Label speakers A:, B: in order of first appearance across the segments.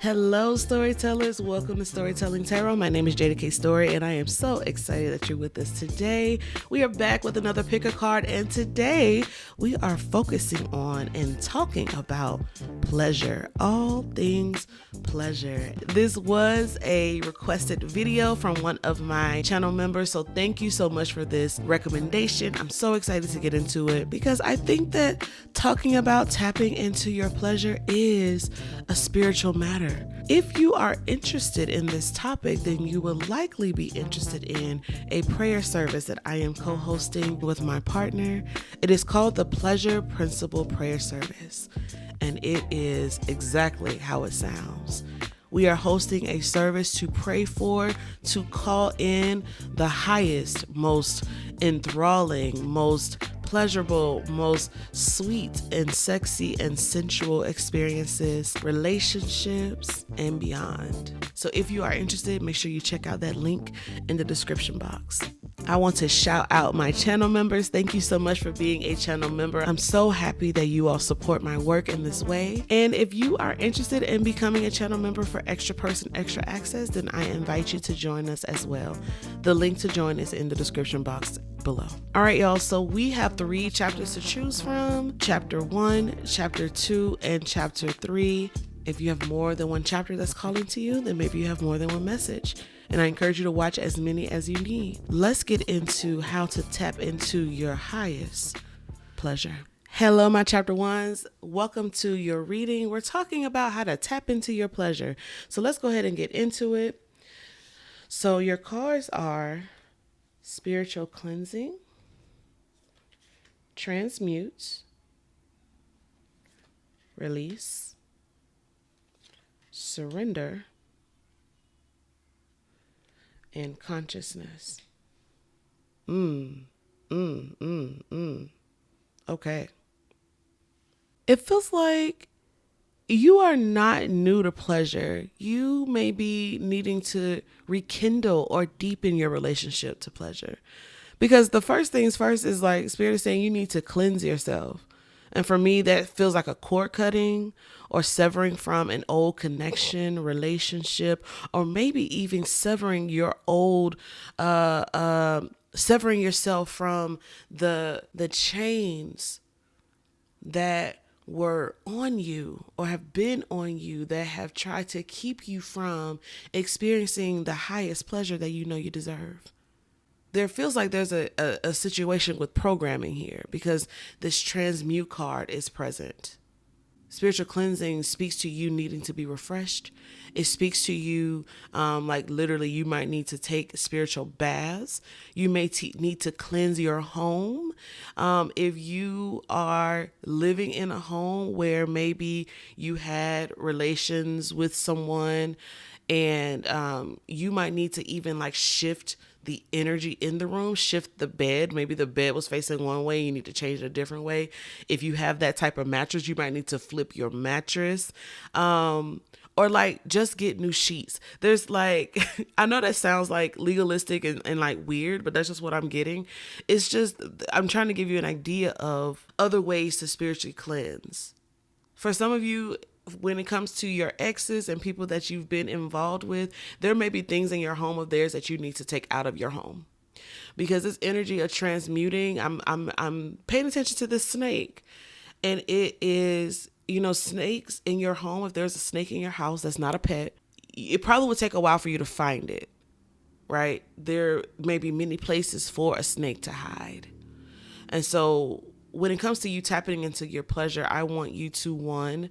A: Hello, storytellers. Welcome to Storytelling Tarot. My name is Jeida Story, and I am so excited that you're with us today. We are back with another pick a card, and today we are focusing on and talking about pleasure, all things pleasure. This was a requested video from one of my channel members, so thank you so much for this recommendation. I'm so excited to get into it because I think that talking about tapping into your pleasure is a spiritual matter. If you are interested in this topic, then you will likely be interested in a prayer service that I am co-hosting with my partner. It is called the Pleasure Principle Prayer Service, and it is exactly how it sounds. We are hosting a service to pray for, to call in the highest, most enthralling, most pleasurable, most sweet and sexy and sensual experiences, relationships, and beyond. So if you are interested, make sure you check out that link in the description box. I want to shout out my channel members. Thank you so much for being a channel member. I'm so happy that you all support my work in this way. And if you are interested in becoming a channel member for extra person, extra access, then I invite you to join us as well. The link to join is in the description box below. All right, y'all. So we have 3 chapters to choose from: chapter 1, chapter 2, and chapter 3. If you have more than one chapter that's calling to you, then maybe you have more than one message. And I encourage you to watch as many as you need. Let's get into how to tap into your highest pleasure. Hello, my chapter ones. Welcome to your reading. We're talking about how to tap into your pleasure. So let's go ahead and get into it. So your cards are spiritual cleansing, transmute, release, surrender, and consciousness. Okay. It feels like you are not new to pleasure. You may be needing to rekindle or deepen your relationship to pleasure. Because the first things first is like Spirit is saying you need to cleanse yourself. And for me, that feels like a cord cutting or severing from an old connection, relationship, or maybe even severing your old, severing yourself from the chains that were on you or have been on you that have tried to keep you from experiencing the highest pleasure that you know you deserve. There feels like there's a situation with programming here because this transmute card is present. Spiritual cleansing speaks to you needing to be refreshed. It speaks to you like literally you might need to take spiritual baths. You may need to cleanse your home. If you are living in a home where maybe you had relations with someone and you might need to even like shift the energy in the room, shift the bed. Maybe the bed was facing one way, you need to change it a different way. If you have that type of mattress, you might need to flip your mattress. Or like just get new sheets. There's like, I know that sounds like legalistic and like weird, but that's just what I'm getting. It's just, I'm trying to give you an idea of other ways to spiritually cleanse. For some of you, when it comes to your exes and people that you've been involved with, there may be things in your home of theirs that you need to take out of your home. Because this energy of transmuting, I'm paying attention to this snake. And it is, you know, snakes in your home. If there's a snake in your house that's not a pet, it probably would take a while for you to find it, right? There may be many places for a snake to hide. And so when it comes to you tapping into your pleasure, I want you to, one,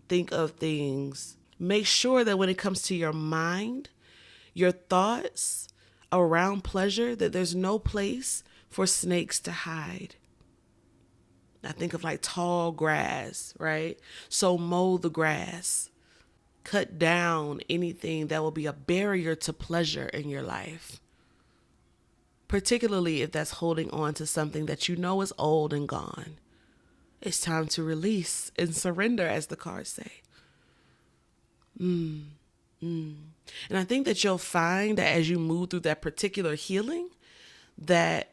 A: think of things. Make sure that when it comes to your mind, your thoughts around pleasure, that there's no place for snakes to hide. I think of like tall grass, right? So mow the grass. Cut down anything that will be a barrier to pleasure in your life. Particularly if that's holding on to something that you know is old and gone. It's time to release and surrender, as the cards say. And I think that you'll find that as you move through that particular healing, that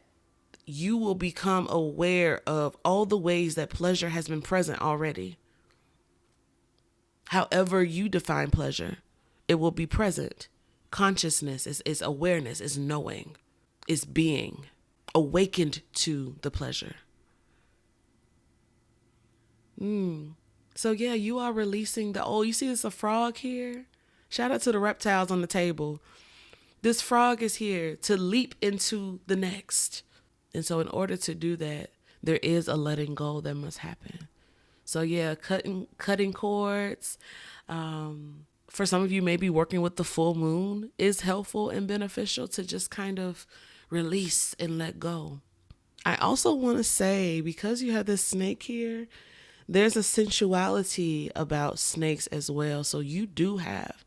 A: you will become aware of all the ways that pleasure has been present already. however you define pleasure. It will be present. Consciousness is awareness, is knowing, is being awakened to the pleasure. So yeah, you are releasing the old. You see there's a frog here? Shout out to the reptiles on the table. This frog is here to leap into the next. And so in order to do that, there is a letting go that must happen. So yeah, cutting cords. For some of you, maybe working with the full moon is helpful and beneficial to just kind of release and let go. I also want to say, because you have this snake here, there's a sensuality about snakes as well. So you do have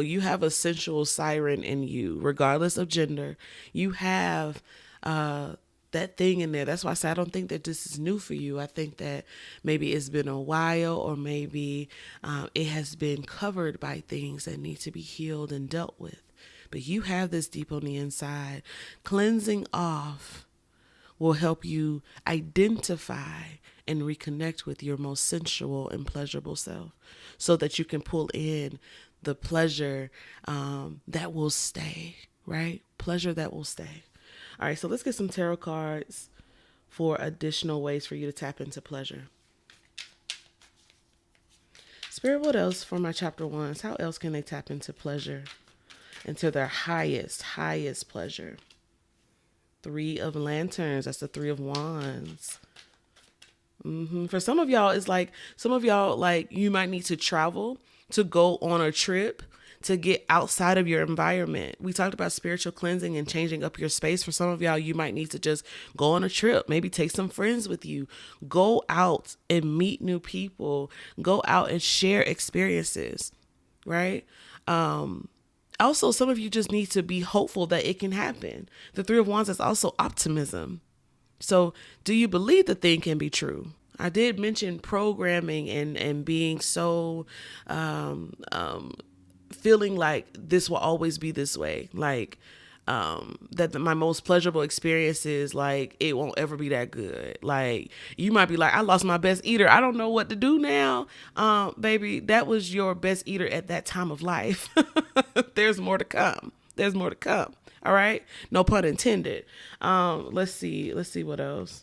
A: you have a sensual siren in you, regardless of gender. You have that thing in there. That's why I say I don't think that this is new for you. I think that maybe it's been a while, or maybe it has been covered by things that need to be healed and dealt with. But you have this deep on the inside. Cleansing off will help you identify and reconnect with your most sensual and pleasurable self, so that you can pull in the pleasure that will stay, right? Pleasure that will stay. All right, so let's get some tarot cards for additional ways for you to tap into pleasure. Spirit, what else for my chapter ones? How else can they tap into pleasure, into their highest pleasure? 3 of Lanterns, that's the 3 of Wands. For some of y'all, it's like, you might need to travel to go on a trip to get outside of your environment. We talked about spiritual cleansing and changing up your space. For some of y'all, you might need to just go on a trip, maybe take some friends with you, go out and meet new people, go out and share experiences, right? Also, some of you just need to be hopeful that it can happen. The 3 of Wands is also optimism. So do you believe the thing can be true? I did mention programming and being so feeling like this will always be this way. Like that my most pleasurable experiences, like it won't ever be that good. Like you might be like, I lost my best eater, I don't know what to do now. Baby, that was your best eater at that time of life. There's more to come. All right. No pun intended. Let's see what else.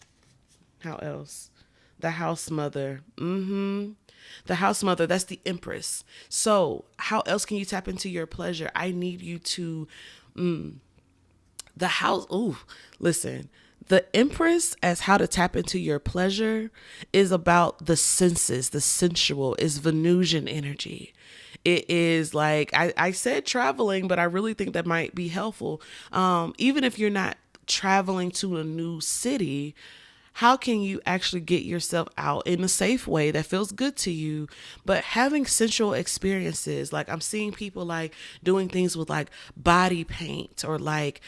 A: How else? The house mother. The house mother, that's the Empress. So how else can you tap into your pleasure? I need you to, the house. Ooh, listen, the Empress as how to tap into your pleasure is about the senses, the sensual, is Venusian energy. It is like, I said traveling, but I really think that might be helpful. Even if you're not traveling to a new city, how can you actually get yourself out in a safe way that feels good to you, but having sensual experiences? Like I'm seeing people like doing things with like body paint or like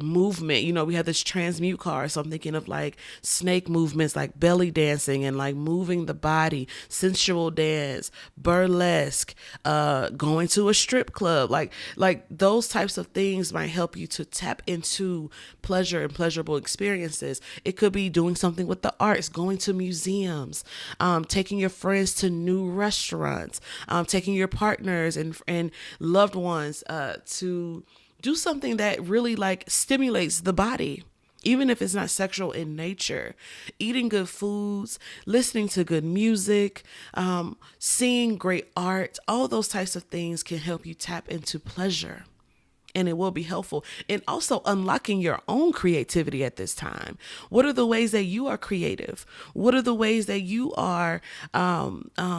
A: movement. You know, we have this transmute card, so I'm thinking of like snake movements, like belly dancing and like moving the body, sensual dance, burlesque, going to a strip club, like those types of things might help you to tap into pleasure and pleasurable experiences. It could be doing something with the arts, going to museums, taking your friends to new restaurants, taking your partners and loved ones to do something that really like stimulates the body, even if it's not sexual in nature. Eating good foods, listening to good music, seeing great art, all those types of things can help you tap into pleasure. And it will be helpful. And also unlocking your own creativity at this time. What are the ways that you are creative? What are the ways that you are can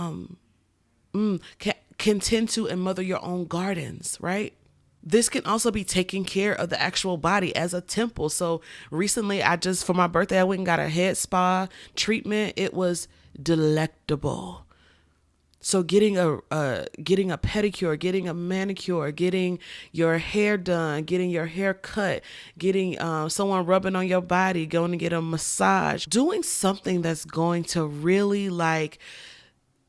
A: tend to and mother your own gardens, right? This can also be taking care of the actual body as a temple. So recently for my birthday, I went and got a head spa treatment. It was delectable. So getting a pedicure, getting a manicure, getting your hair done, getting your hair cut, getting someone rubbing on your body, going to get a massage, doing something that's going to really like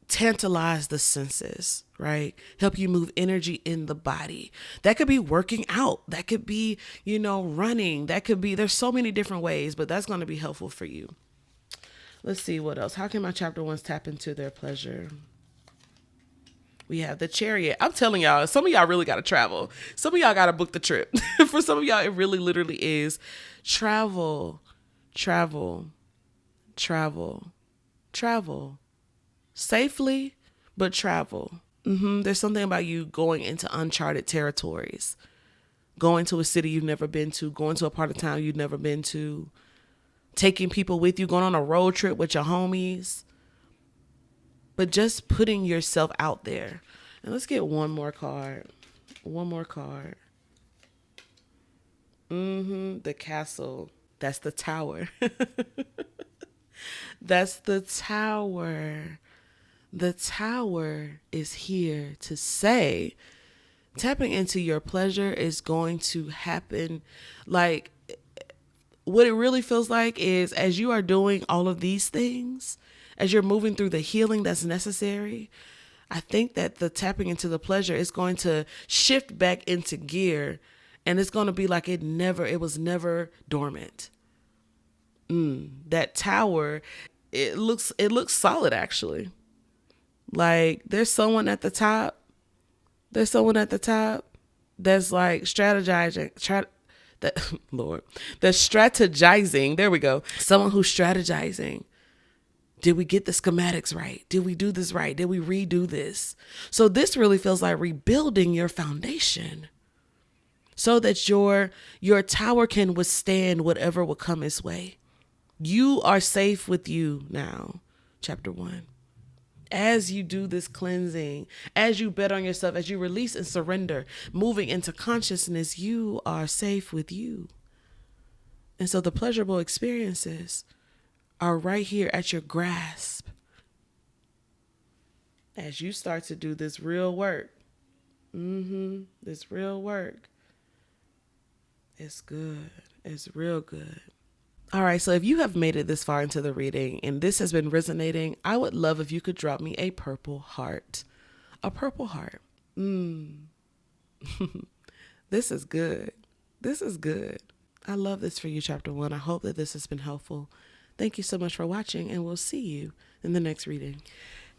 A: tantalize the senses, right? Help you move energy in the body. That could be working out. That could be, running. That could be, there's so many different ways, but that's going to be helpful for you. Let's see what else. How can my chapter ones tap into their pleasure? We have the Chariot. I'm telling y'all, some of y'all really got to travel. Some of y'all got to book the trip. For some of y'all, it really literally is travel, travel, travel, travel. Safely, but travel. There's something about you going into uncharted territories, going to a city you've never been to, going to a part of town you've never been to, taking people with you, going on a road trip with your homies, but just putting yourself out there. And let's get one more card. One more card. The Castle. That's the Tower. That's the Tower. The Tower is here to say, tapping into your pleasure is going to happen. Like, what it really feels like is, as you are doing all of these things, as you're moving through the healing that's necessary, I think that the tapping into the pleasure is going to shift back into gear, and it's going to be like it was never dormant. That Tower, it looks solid, actually. Like, there's someone at the top. There's someone at the top that's like strategizing. That's strategizing. There we go. Someone who's strategizing. Did we get the schematics right? Did we do this right? Did we redo this? So this really feels like rebuilding your foundation so that your tower can withstand whatever will come its way. You are safe with you now, chapter 1. As you do this cleansing, as you bet on yourself, as you release and surrender, moving into consciousness, you are safe with you. And so the pleasurable experiences are right here at your grasp. As you start to do this real work, this real work, it's good. It's real good. All right, so if you have made it this far into the reading and this has been resonating, I would love if you could drop me a purple heart. A purple heart. This is good. This is good. I love this for you, chapter 1. I hope that this has been helpful. Thank you so much for watching, and we'll see you in the next reading.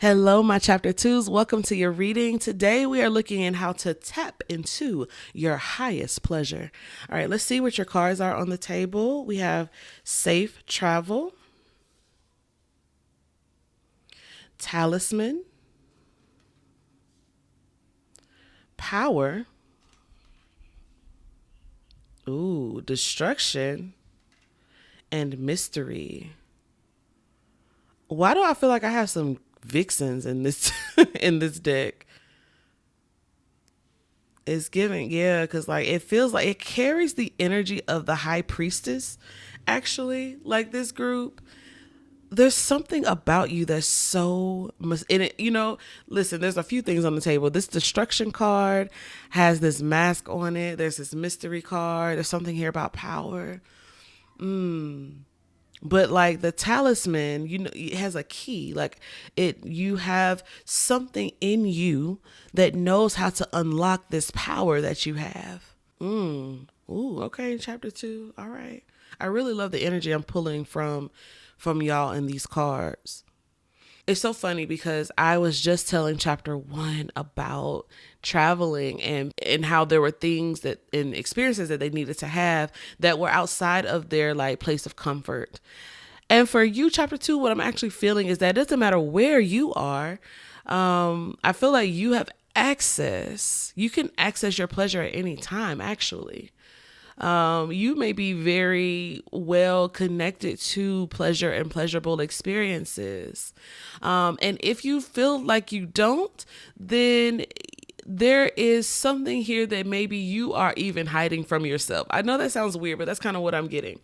A: Hello, my chapter 2s. Welcome to your reading. Today we are looking at how to tap into your highest pleasure. All right, let's see what your cards are on the table. We have Safe Travel, Talisman, Power, Destruction, and Mystery. Why do I feel like I have some vixens in this in this deck? It's giving, yeah, because like it feels like it carries the energy of the High Priestess. Actually, like this group, there's something about you that's so in it. Listen, there's a few things on the table. This Destruction card has this mask on it. There's this Mystery card. There's something here about power. But like the Talisman, it has a key. Like you have something in you that knows how to unlock this power that you have. Okay, chapter 2. All right. I really love the energy I'm pulling from y'all in these cards. It's so funny because I was just telling chapter 1 about traveling and how there were things and experiences that they needed to have that were outside of their like place of comfort. And for you, chapter 2, what I'm actually feeling is that it doesn't matter where you are. I feel like you have access. You can access your pleasure at any time, actually. You may be very well connected to pleasure and pleasurable experiences. And if you feel like you don't, then there is something here that maybe you are even hiding from yourself. I know that sounds weird, but that's kind of what I'm getting.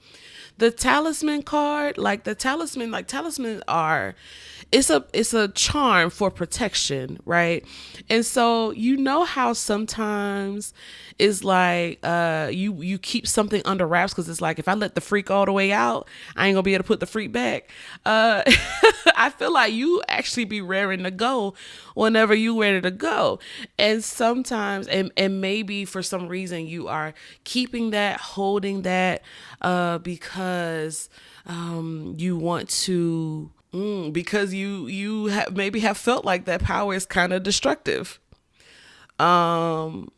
A: The Talisman card, talismans are, it's a charm for protection, right? And so how sometimes it's like you keep something under wraps because it's like, if I let the freak all the way out, I ain't gonna be able to put the freak back. I feel like you actually be raring to go whenever you ready to go. And sometimes, and maybe for some reason you are keeping that, holding that, because you want to Because you have maybe have felt like that power is kind of destructive. Um,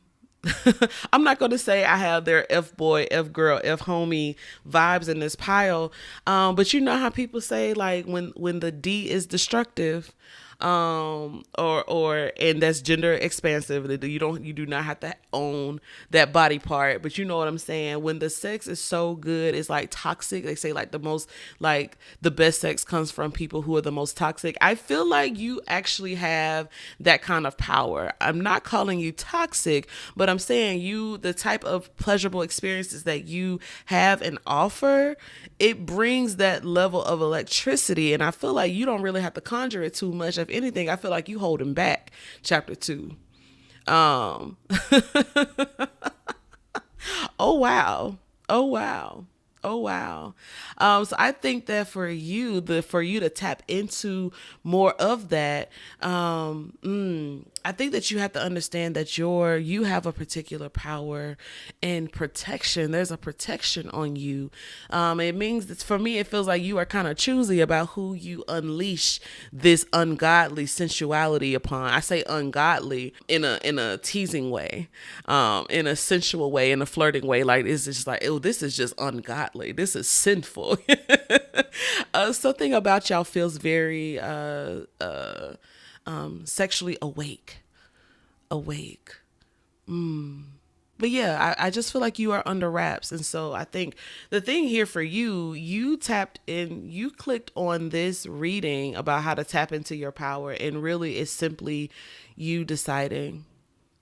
A: I'm not going to say I have their F boy, F girl, F homie vibes in this pile. But you know how people say like when the D is destructive, or and that's gender expansive. That you do not have to own that body part, but you know what I'm saying. When the sex is so good, it's like toxic. They say like the best sex comes from people who are the most toxic. I feel like you actually have that kind of power. I'm not calling you toxic, but I'm saying the type of pleasurable experiences that you have and offer, it brings that level of electricity. And I feel like you don't really have to conjure it too much. If anything, I feel like you holding back chapter 2. Um, oh wow. Oh wow. Oh wow. So I think that for you to tap into more of that, I think that you have to understand that you have a particular power and protection. There's a protection on you. It means that for me, it feels like you are kind of choosy about who you unleash this ungodly sensuality upon. I say ungodly in a teasing way, in a sensual way, in a flirting way. Like it's just like, oh, this is just ungodly. This is sinful. Something about y'all feels very sexually awake. But yeah, I just feel like you are under wraps. And so I think the thing here for you tapped in, you clicked on this reading about how to tap into your power. And really it's simply you deciding,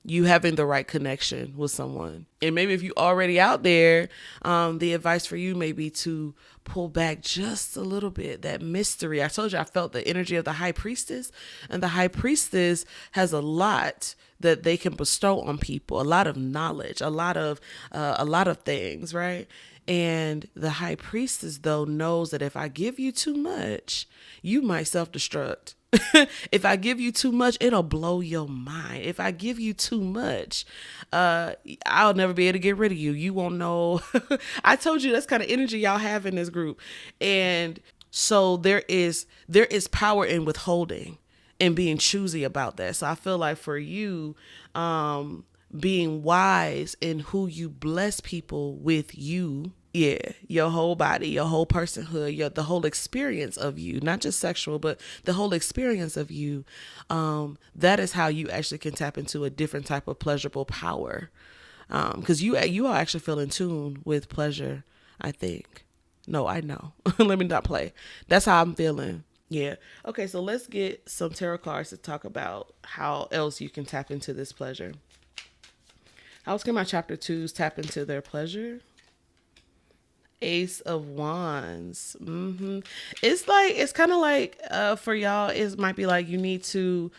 A: you having the right connection with someone. And maybe if you already out there, the advice for you may be to pull back just a little bit. That mystery. I told you I felt the energy of the high priestess, and the high priestess has a lot that they can bestow on people, a lot of knowledge, a lot of things, right? And the high priestess though knows that if I give you too much, you might self-destruct. If I give you too much, it'll blow your mind. If I give you too much, I'll never be able to get rid of you. You won't know. I told you that's kind of energy y'all have in this group. And so there is power in withholding and being choosy about that. So I feel like for you, being wise in who you bless people with, your whole body, your whole personhood, the whole experience of you, not just sexual, but the whole experience of you. That is how you actually can tap into a different type of pleasurable power. Because you are actually feel in tune with pleasure, I think. No, I know. Let me not play. That's how I'm feeling. Yeah. Okay, so let's get some tarot cards to talk about how else you can tap into this pleasure. I was getting my chapter 2s tap into their pleasure. Ace of Wands. It's kind of like for y'all, it might be like you need to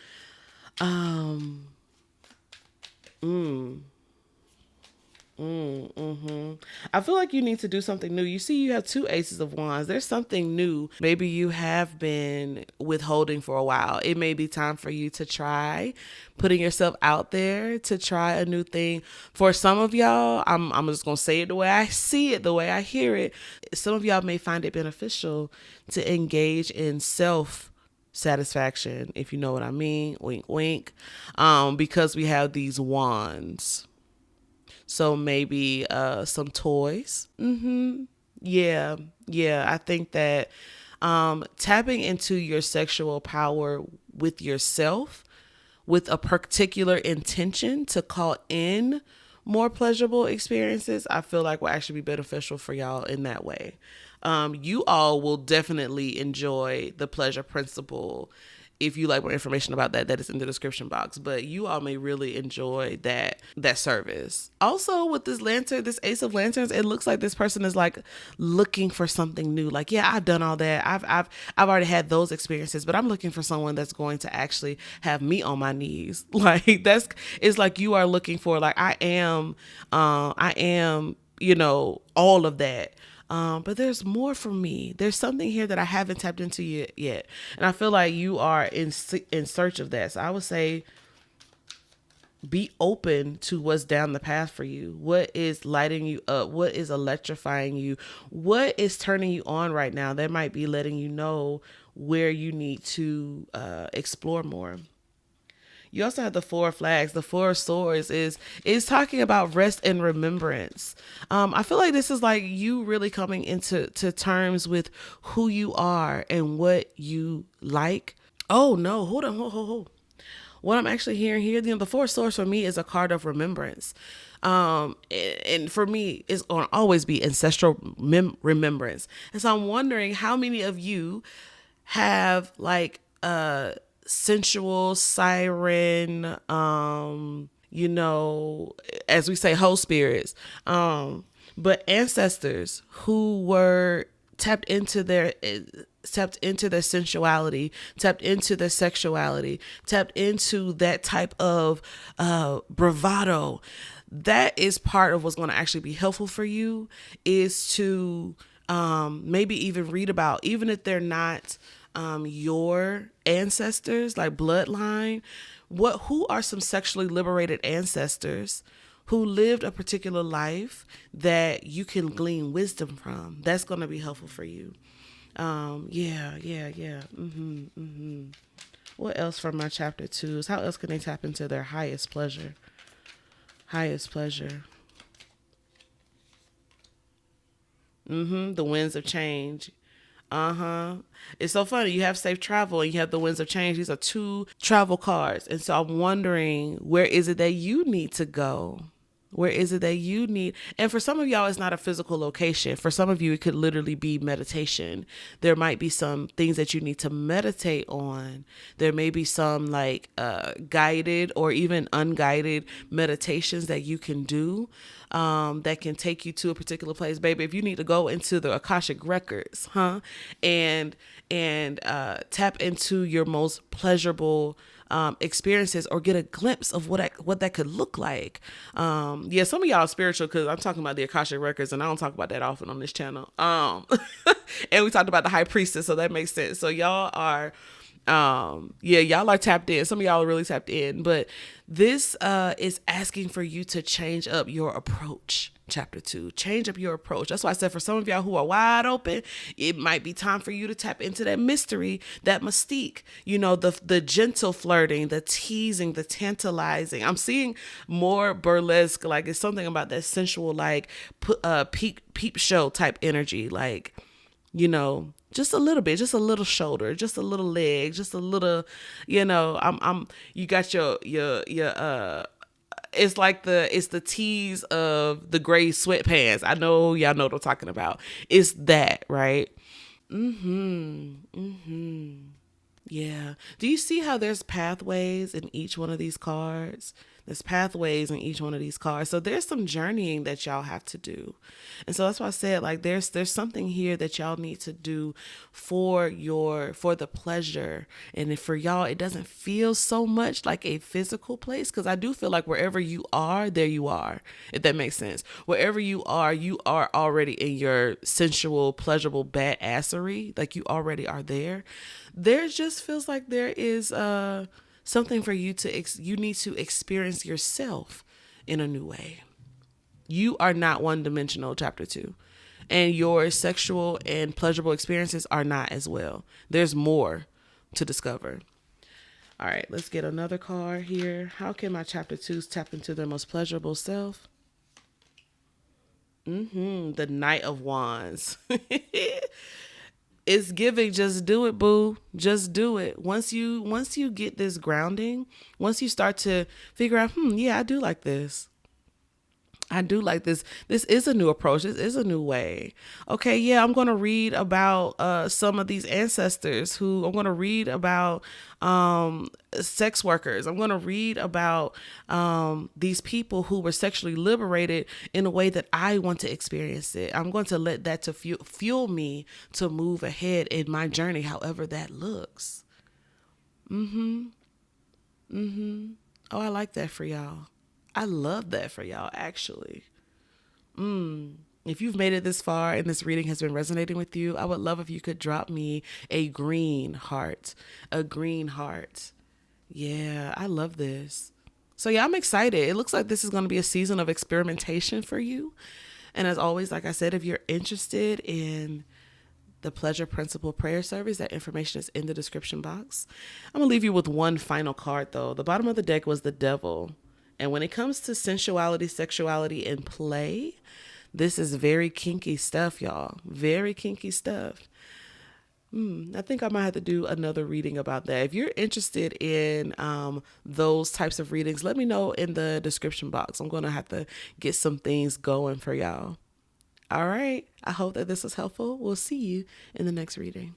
A: I feel like you need to do something new. You see, you have 2 aces of wands. There's something new. Maybe you have been withholding for a while. It may be time for you to try putting yourself out there, to try a new thing. For some of y'all, I'm just going to say it the way I see it, the way I hear it. Some of y'all may find it beneficial to engage in self satisfaction, if you know what I mean. Wink, wink. Because we have these wands. So maybe some toys. Yeah. I think that tapping into your sexual power with yourself, with a particular intention to call in more pleasurable experiences, I feel like will actually be beneficial for y'all in that way. You all will definitely enjoy the pleasure principle. If you like more information about that is in the description box. But you all may really enjoy that service. Also, with this lantern, this Ace of Lanterns, it looks like this person is like looking for something new. Like, yeah, I've done all that. I've already had those experiences, but I'm looking for someone that's going to actually have me on my knees. Like it's like you are looking for, like, I am, all of that. But there's more for me. There's something here that I haven't tapped into yet. And I feel like you are in search of that. So I would say be open to what's down the path for you. What is lighting you up? What is electrifying you? What is turning you on right now? That might be letting you know where you need to explore more. You also have the Four of Flags. The Four of Swords is talking about rest and remembrance. I feel like this is like you really coming into terms with who you are and what you like. Oh no, hold on, hold. What I'm actually hearing here, the Four of Swords for me is a card of remembrance. And for me, it's going to always be ancestral remembrance. And so I'm wondering how many of you have like sensual siren, as we say, whole spirits, but ancestors who were tapped into their sensuality, tapped into their sexuality, tapped into that type of bravado. That is part of what's going to actually be helpful for you, is to maybe even read about, even if they're not your ancestors, like bloodline, who are some sexually liberated ancestors who lived a particular life that you can glean wisdom from. That's going to be helpful for you. Yeah. What else from my chapter 2s? How else can they tap into their highest pleasure? The winds of change. It's so funny. You have safe travel and you have the winds of change. These are 2 travel cards. And so I'm wondering, where is it that you need to go? Where is it that you need? And for some of y'all, it's not a physical location. For some of you, it could literally be meditation. There might be some things that you need to meditate on. There may be some like guided or even unguided meditations that you can do that can take you to a particular place. Baby, if you need to go into the Akashic records, and tap into your most pleasurable experiences, or get a glimpse of what that could look like. Some of y'all are spiritual, because I'm talking about the Akashic records, and I don't talk about that often on this channel. And we talked about the high priestess, so that makes sense. So y'all are y'all are tapped in. Some of y'all are really tapped in, but this is asking for you to change up your approach. Chapter 2, change up your approach. That's why I said, for some of y'all who are wide open, it might be time for you to tap into that mystery, that mystique, the gentle flirting, the teasing, the tantalizing. I'm seeing more burlesque, like it's something about that sensual, like peep show type energy, like, just a little bit, just a little shoulder, just a little leg, just a little, you got your it's like it's the tease of the gray sweatpants. I know y'all know what I'm talking about. It's that, right? Yeah. Do you see how there's pathways in each one of these cards? There's pathways in each one of these cards. So there's some journeying that y'all have to do. And so that's why I said, like, there's something here that y'all need to do for the pleasure. And if for y'all, it doesn't feel so much like a physical place, because I do feel like wherever you are, there you are, if that makes sense. Wherever you are already in your sensual, pleasurable badassery. Like, you already are there. There just feels like there is something for you you need to experience yourself in a new way. You are not one-dimensional, chapter 2. And your sexual and pleasurable experiences are not as well. There's more to discover. All right, let's get another card here. How can my chapter 2s tap into their most pleasurable self? The Knight of Wands. It's giving, just do it, boo. Just do it. Once you get this grounding, once you start to figure out, I do like this. I do like this. This is a new approach. This is a new way. Okay, yeah, I'm going to read about some of these ancestors I'm going to read about sex workers. I'm going to read about these people who were sexually liberated in a way that I want to experience it. I'm going to let that to fuel me to move ahead in my journey, however that looks. Oh, I like that for y'all. I love that for y'all, actually. If you've made it this far and this reading has been resonating with you, I would love if you could drop me a green heart. A green heart. Yeah, I love this. So yeah, I'm excited. It looks like this is going to be a season of experimentation for you. And as always, like I said, if you're interested in the Pleasure Principle prayer service. That information is in the description box. I'm going to leave you with one final card, though. The bottom of the deck was the Devil. And when it comes to sensuality, sexuality, and play, this is very kinky stuff, y'all. Very kinky stuff. I think I might have to do another reading about that. If you're interested in those types of readings, let me know in the description box. I'm going to have to get some things going for y'all. All right. I hope that this was helpful. We'll see you in the next reading.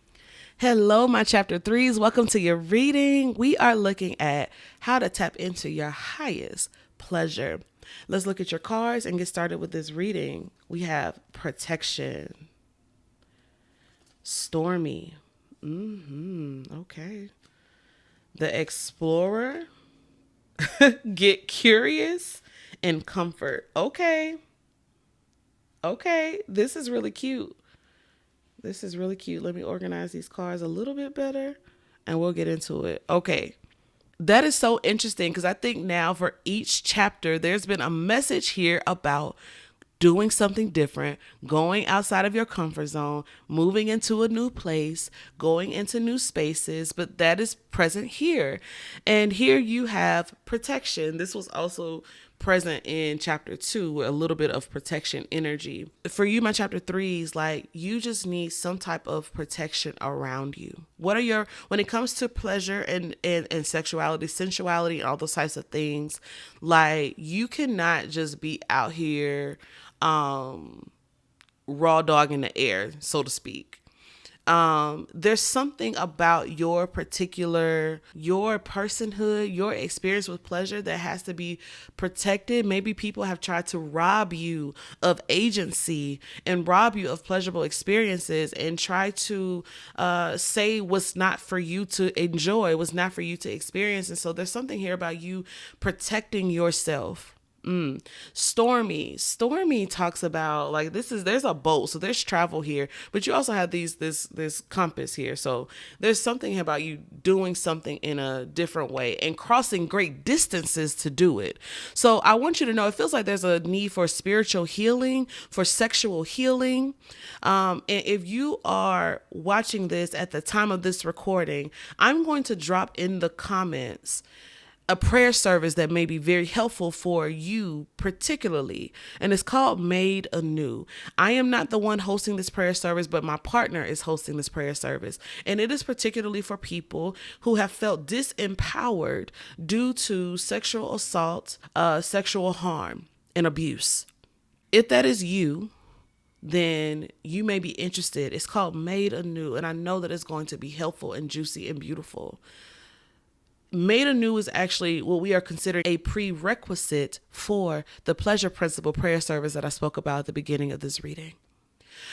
A: Hello, my chapter 3s. Welcome to your reading. We are looking at how to tap into your highest pleasure. Let's look at your cards and get started with this reading. We have protection. Stormy. Okay. The Explorer. Get curious and comfort. Okay. This is really cute. Let me organize these cards a little bit better and we'll get into it. Okay. That is so interesting because I think now for each chapter, there's been a message here about doing something different, going outside of your comfort zone, moving into a new place, going into new spaces, but that is present here. And here you have protection. This was also present in chapter 2 with a little bit of protection energy. For you, my chapter 3s, like you just need some type of protection around you. When it comes to pleasure and sexuality, sensuality, and all those types of things, like you cannot just be out here raw dog in the air, so to speak. There's something about your personhood, your experience with pleasure that has to be protected. Maybe people have tried to rob you of agency and rob you of pleasurable experiences and try to say what's not for you to enjoy, what's not for you to experience. And so there's something here about you protecting yourself. Stormy talks about like there's a boat, so there's travel here, but you also have this compass here, so there's something about you doing something in a different way and crossing great distances to do it. So I want you to know it feels like there's a need for spiritual healing, for sexual healing, and if you are watching this at the time of this recording, I'm going to drop in the comments a prayer service that may be very helpful for you particularly, and it's called Made Anew. I am not the one hosting this prayer service, but my partner is hosting this prayer service, and it is particularly for people who have felt disempowered due to sexual assault, sexual harm, and abuse. If that is you, then you may be interested. It's called Made Anew, and I know that it's going to be helpful and juicy and beautiful. Made Anew is actually what we are considering a prerequisite for the Pleasure Principle prayer service that I spoke about at the beginning of this reading.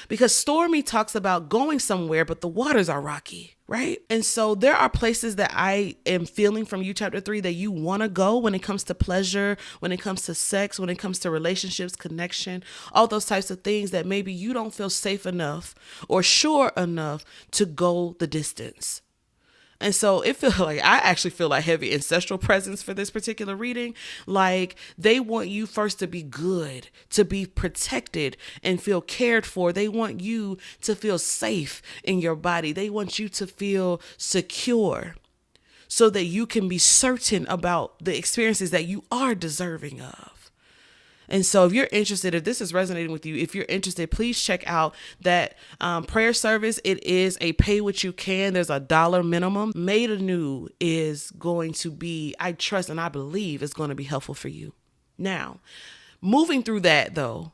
A: Because Stormy talks about going somewhere, but the waters are rocky, right? And so there are places that I am feeling from you, chapter 3, that you want to go when it comes to pleasure, when it comes to sex, when it comes to relationships, connection, all those types of things that maybe you don't feel safe enough or sure enough to go the distance. And so I actually feel like heavy ancestral presence for this particular reading. Like they want you first to be good, to be protected and feel cared for. They want you to feel safe in your body. They want you to feel secure so that you can be certain about the experiences that you are deserving of. And so if you're interested, if this is resonating with you, if you're interested, please check out that prayer service. It is a pay what you can. There's $1 minimum. Made Anew is going to be, I trust and I believe is going to be helpful for you. Now, moving through that though,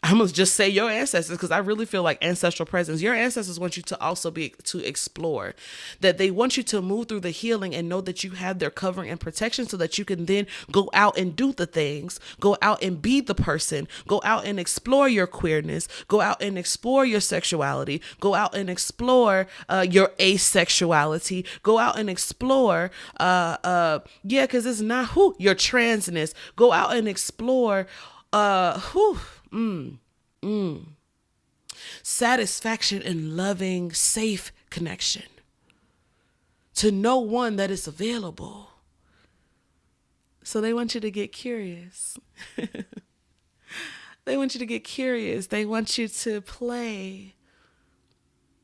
A: I'm going to just say your ancestors, because I really feel like ancestral presence. Your ancestors want you to also be to explore, that they want you to move through the healing and know that you have their covering and protection so that you can then go out and do the things, go out and be the person, go out and explore your queerness, go out and explore your sexuality, go out and explore your asexuality, go out and explore, because it's not your transness. Go out and explore, satisfaction in loving, safe connection to know one that is available. So they want you to get curious. They want you to get curious. They want you to play.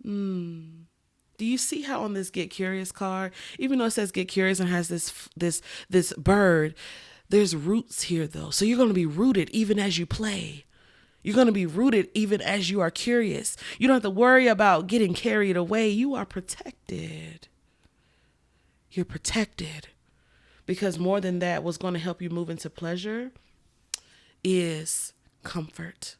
A: Do you see how on this Get Curious card, even though it says Get Curious and has this bird, there's roots here though. So you're going to be rooted even as you play. You're going to be rooted even as you are curious. You don't have to worry about getting carried away. You are protected. You're protected. Because more than that, what's going to help you move into pleasure is comfort.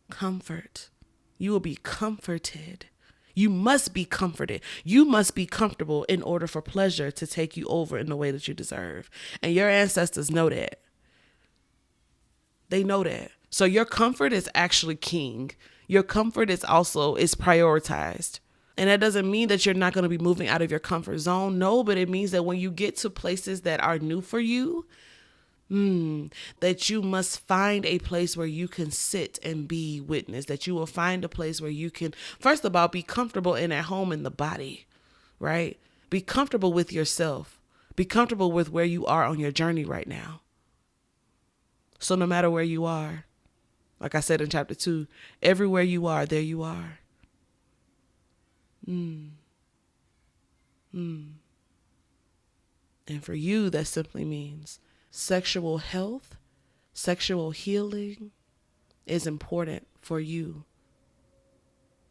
A: Comfort. You will be comforted. You must be comforted. You must be comfortable in order for pleasure to take you over in the way that you deserve. And your ancestors know that. They know that. So your comfort is actually king. Your comfort is prioritized. And that doesn't mean that you're not going to be moving out of your comfort zone. No, but it means that when you get to places that are new for you, that you must find a place where you can sit and be witness, that you will find a place where you can, first of all, be comfortable and at home in the body, right? Be comfortable with yourself. Be comfortable with where you are on your journey right now. So no matter where you are, like I said in chapter 2, everywhere you are, there you are. And for you, that simply means sexual health, sexual healing is important for you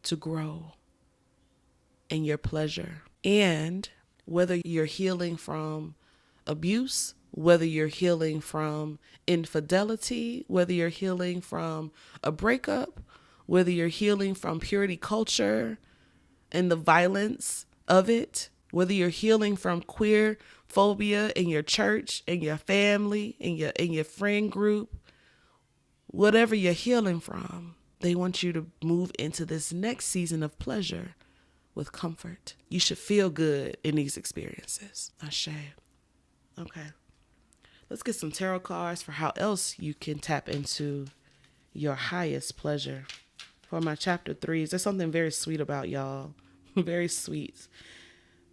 A: to grow in your pleasure. And whether you're healing from abuse, whether you're healing from infidelity, whether you're healing from a breakup, whether you're healing from purity culture and the violence of it, whether you're healing from queer phobia in your church, in your family, in your friend group, whatever you're healing from, they want you to move into this next season of pleasure with comfort. You should feel good in these experiences. Ashe. Okay. Let's get some tarot cards for how else you can tap into your highest pleasure. For my chapter 3s, there's something very sweet about y'all. Very sweet.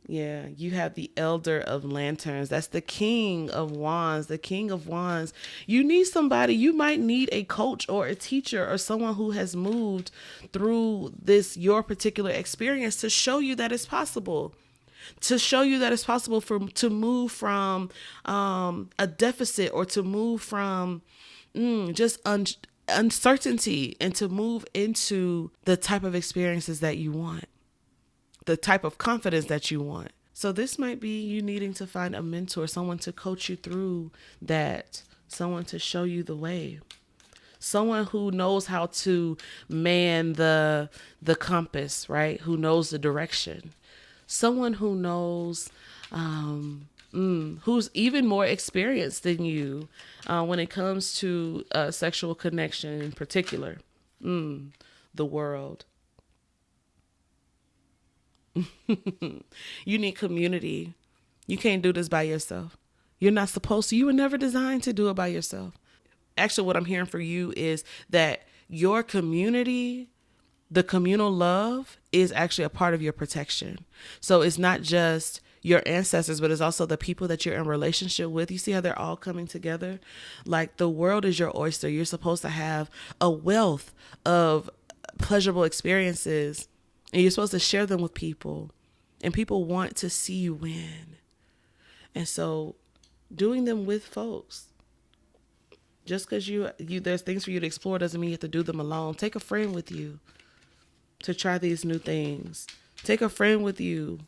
A: Yeah, you have the Elder of Lanterns. That's the King of Wands. The King of Wands. You need somebody. You might need a coach or a teacher or someone who has moved through your particular experience to show you that it's possible. To show you that it's possible to move from a deficit or to move from uncertainty and to move into the type of experiences that you want, the type of confidence that you want. So this might be you needing to find a mentor, someone to coach you through that, someone to show you the way, someone who knows how to man the compass, right? Who knows the direction. Someone who knows, who's even more experienced than you when it comes to sexual connection in particular. The world. You need community. You can't do this by yourself. You're not supposed to. You were never designed to do it by yourself. Actually, what I'm hearing for you is that your community, the communal love, is actually a part of your protection. So it's not just your ancestors, but it's also the people that you're in relationship with. You see how they're all coming together? Like the world is your oyster. You're supposed to have a wealth of pleasurable experiences, and you're supposed to share them with people, and people want to see you win. And so doing them with folks, just because you there's things for you to explore doesn't mean you have to do them alone. Take a friend with you to try these new things. Take a friend with you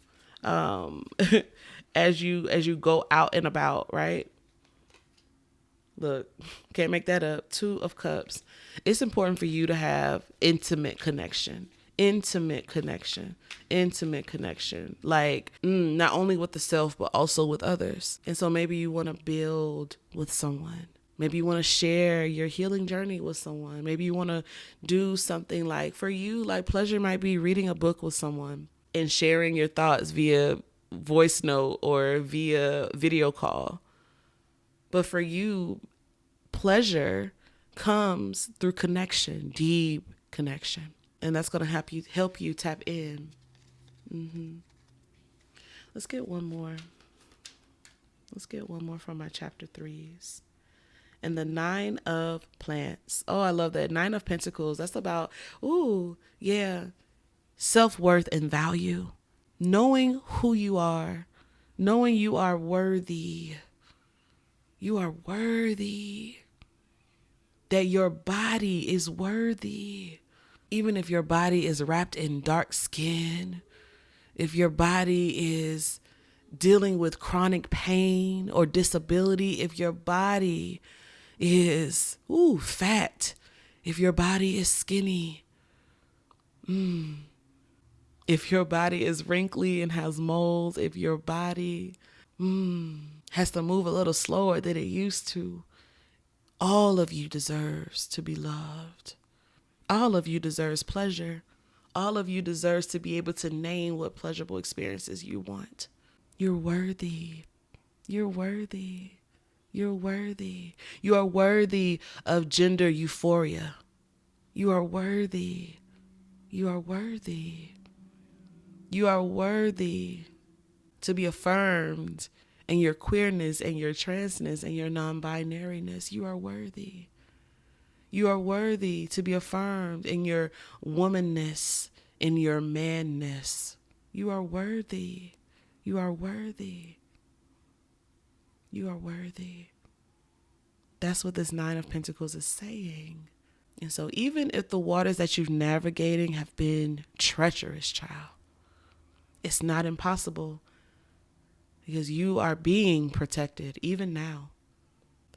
A: as you go out and about, right? Look, can't make that up. 2 of Cups. It's important for you to have intimate connection. Like not only with the self, but also with others. And so maybe you want to build with someone. Maybe you want to share your healing journey with someone. Maybe you want to do something like, for you, like pleasure might be reading a book with someone and sharing your thoughts via voice note or via video call. But for you, pleasure comes through connection, deep connection. And that's going to help you tap in. Let's get one more. From my chapter 3s. And the 9 of Plants. Oh, I love that. 9 of Pentacles. That's about, self-worth and value, knowing who you are, knowing you are worthy. You are worthy. That your body is worthy. Even if your body is wrapped in dark skin, if your body is dealing with chronic pain or disability, if your body is fat, if your body is skinny, if your body is wrinkly and has moles, if your body has to move a little slower than it used to, all of you deserves to be loved. All of you deserves pleasure. All of you deserves to be able to name what pleasurable experiences you want. You're worthy. You're worthy. You're worthy. You are worthy of gender euphoria. You are worthy. You are worthy. You are worthy to be affirmed in your queerness and your transness and your non-binariness. You are worthy. You are worthy to be affirmed in your womanness, in your manness. You are worthy. You are worthy. You are worthy. That's what this Nine of Pentacles is saying. And so even if the waters that you're navigating have been treacherous, child, it's not impossible because you are being protected even now.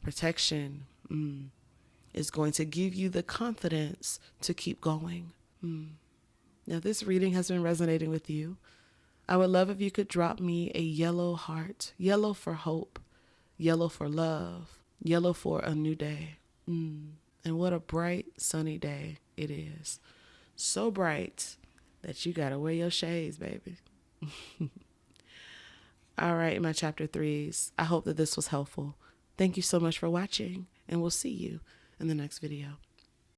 A: Protection is going to give you the confidence to keep going. Now, this reading has been resonating with you. I would love if you could drop me a yellow heart, yellow for hope, yellow for love, yellow for a new day. And what a bright, sunny day it is. So bright that you got to wear your shades, baby. All right, my chapter 3s. I hope that this was helpful. Thank you so much for watching, and we'll see you in the next video.